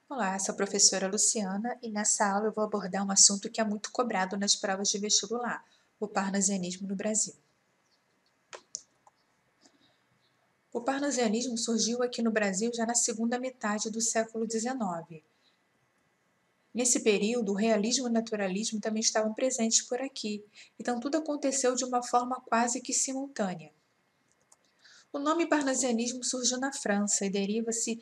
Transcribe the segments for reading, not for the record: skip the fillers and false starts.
Olá, sou a professora Luciana e nessa aula eu vou abordar um assunto que é muito cobrado nas provas de vestibular, o parnasianismo no Brasil. O parnasianismo surgiu aqui no Brasil já na segunda metade do século XIX. Nesse período, o realismo e o naturalismo também estavam presentes por aqui, então tudo aconteceu de uma forma quase que simultânea. O nome parnasianismo surgiu na França e deriva-se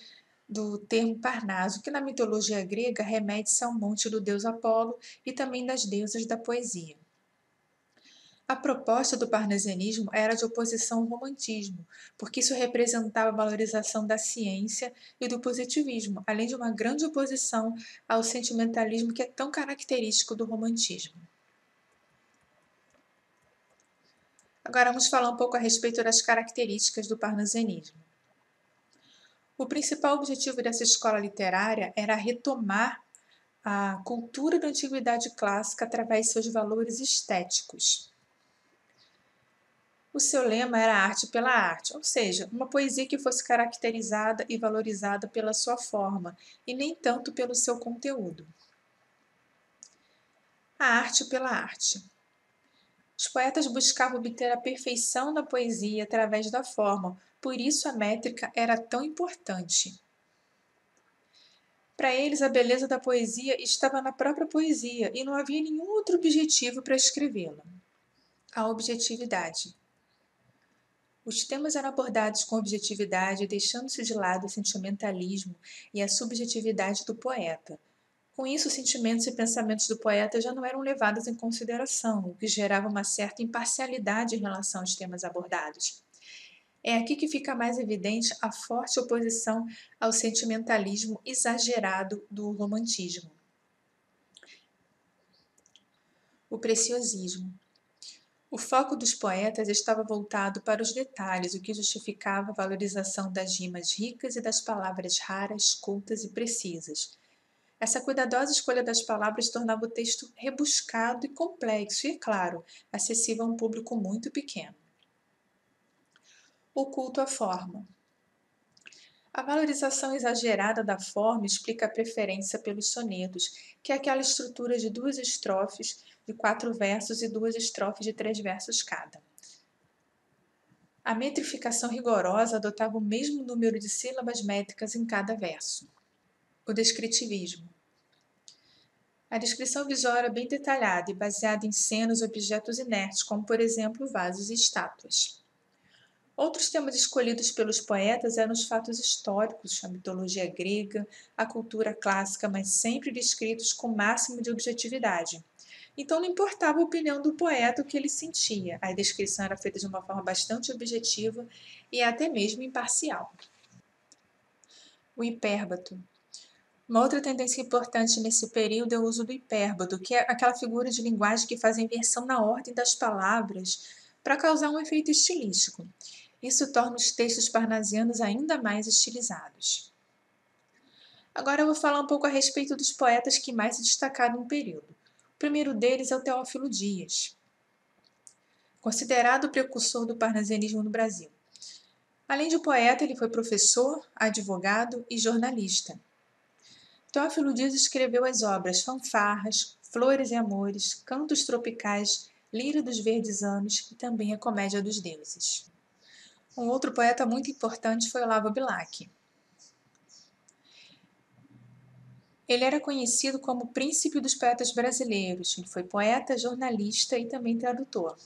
do termo Parnaso, que na mitologia grega remete-se ao monte do deus Apolo e também das deusas da poesia. A proposta do parnasianismo era de oposição ao romantismo, porque isso representava a valorização da ciência e do positivismo, além de uma grande oposição ao sentimentalismo que é tão característico do romantismo. Agora vamos falar um pouco a respeito das características do parnasianismo. O principal objetivo dessa escola literária era retomar a cultura da antiguidade clássica através de seus valores estéticos. O seu lema era arte pela arte, ou seja, uma poesia que fosse caracterizada e valorizada pela sua forma e nem tanto pelo seu conteúdo. A arte pela arte. Os poetas buscavam obter a perfeição da poesia através da forma, por isso a métrica era tão importante. Para eles, a beleza da poesia estava na própria poesia e não havia nenhum outro objetivo para escrevê-la. A objetividade. Os temas eram abordados com objetividade, deixando-se de lado o sentimentalismo e a subjetividade do poeta. Com isso, os sentimentos e pensamentos do poeta já não eram levados em consideração, o que gerava uma certa imparcialidade em relação aos temas abordados. É aqui que fica mais evidente a forte oposição ao sentimentalismo exagerado do romantismo. O preciosismo. O foco dos poetas estava voltado para os detalhes, o que justificava a valorização das rimas ricas e das palavras raras, cultas e precisas. Essa cuidadosa escolha das palavras tornava o texto rebuscado e complexo e, é claro, acessível a um público muito pequeno. O culto à forma. A valorização exagerada da forma explica a preferência pelos sonetos, que é aquela estrutura de 2 estrofes de 4 versos e 2 estrofes de 3 versos cada. A metrificação rigorosa adotava o mesmo número de sílabas métricas em cada verso. O descritivismo. A descrição visual era bem detalhada e baseada em cenas e objetos inertes, como, por exemplo, vasos e estátuas. Outros temas escolhidos pelos poetas eram os fatos históricos, a mitologia grega, a cultura clássica, mas sempre descritos com o máximo de objetividade. Então não importava a opinião do poeta o que ele sentia, a descrição era feita de uma forma bastante objetiva e até mesmo imparcial. O hipérbato. Uma outra tendência importante nesse período é o uso do hipérbado, que é aquela figura de linguagem que faz a inversão na ordem das palavras para causar um efeito estilístico. Isso torna os textos parnasianos ainda mais estilizados. Agora eu vou falar um pouco a respeito dos poetas que mais se destacaram no período. O primeiro deles é o Teófilo Dias, considerado o precursor do parnasianismo no Brasil. Além de poeta, ele foi professor, advogado e jornalista. Teófilo Dias escreveu as obras Fanfarras, Flores e Amores, Cantos Tropicais, Lírio dos Verdes Anos e também a Comédia dos Deuses. Um outro poeta muito importante foi Olavo Bilac. Ele era conhecido como o príncipe dos poetas brasileiros. Ele foi poeta, jornalista e também tradutor.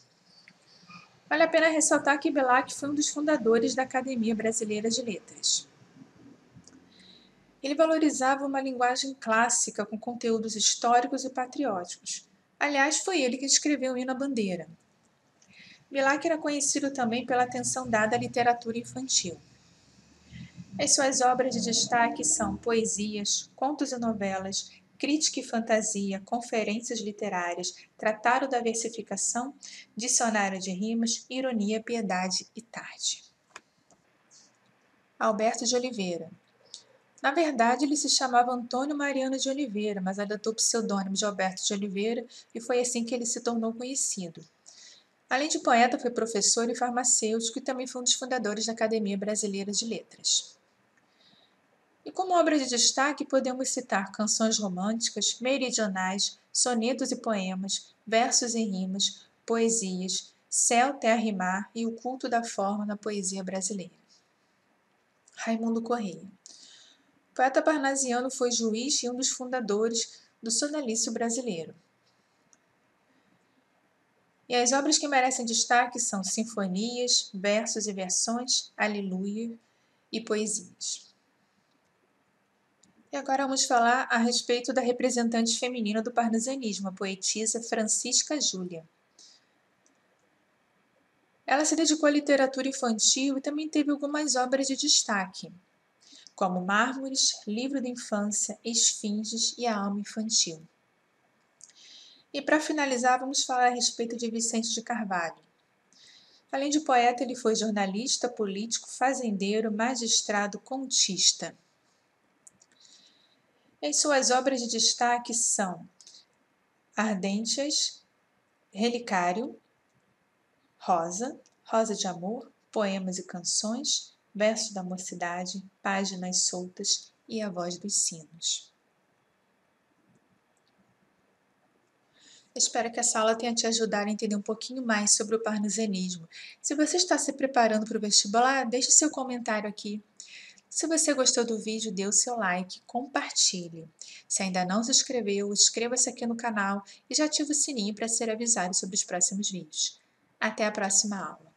Vale a pena ressaltar que Bilac foi um dos fundadores da Academia Brasileira de Letras. Ele valorizava uma linguagem clássica com conteúdos históricos e patrióticos. Aliás, foi ele que escreveu o hino à bandeira. Bilac era conhecido também pela atenção dada à literatura infantil. As suas obras de destaque são poesias, contos e novelas, crítica e fantasia, conferências literárias, tratado da versificação, dicionário de rimas, ironia, piedade e tarde. Alberto de Oliveira. Na verdade, ele se chamava Antônio Mariano de Oliveira, mas adotou o pseudônimo de Alberto de Oliveira e foi assim que ele se tornou conhecido. Além de poeta, foi professor e farmacêutico e também foi um dos fundadores da Academia Brasileira de Letras. E como obra de destaque, podemos citar canções românticas, meridionais, sonetos e poemas, versos e rimas, poesias, céu, terra e mar e o culto da forma na poesia brasileira. Raimundo Corrêa. O poeta parnasiano foi juiz e um dos fundadores do sodalício brasileiro. E as obras que merecem destaque são sinfonias, versos e versões, aleluia e poesias. E agora vamos falar a respeito da representante feminina do parnasianismo, a poetisa Francisca Júlia. Ela se dedicou à literatura infantil e também teve algumas obras de destaque, como Mármores, Livro da Infância, Esfinges e A Alma Infantil. E para finalizar, vamos falar a respeito de Vicente de Carvalho. Além de poeta, ele foi jornalista, político, fazendeiro, magistrado, contista. Em suas obras de destaque são Ardências, Relicário, Rosa, Rosa de Amor, Poemas e Canções, Verso da Mocidade, Páginas Soltas e A Voz dos Sinos. Espero que essa aula tenha te ajudado a entender um pouquinho mais sobre o parnasianismo. Se você está se preparando para o vestibular, deixe seu comentário aqui. Se você gostou do vídeo, dê o seu like, compartilhe. Se ainda não se inscreveu, inscreva-se aqui no canal e já ative o sininho para ser avisado sobre os próximos vídeos. Até a próxima aula!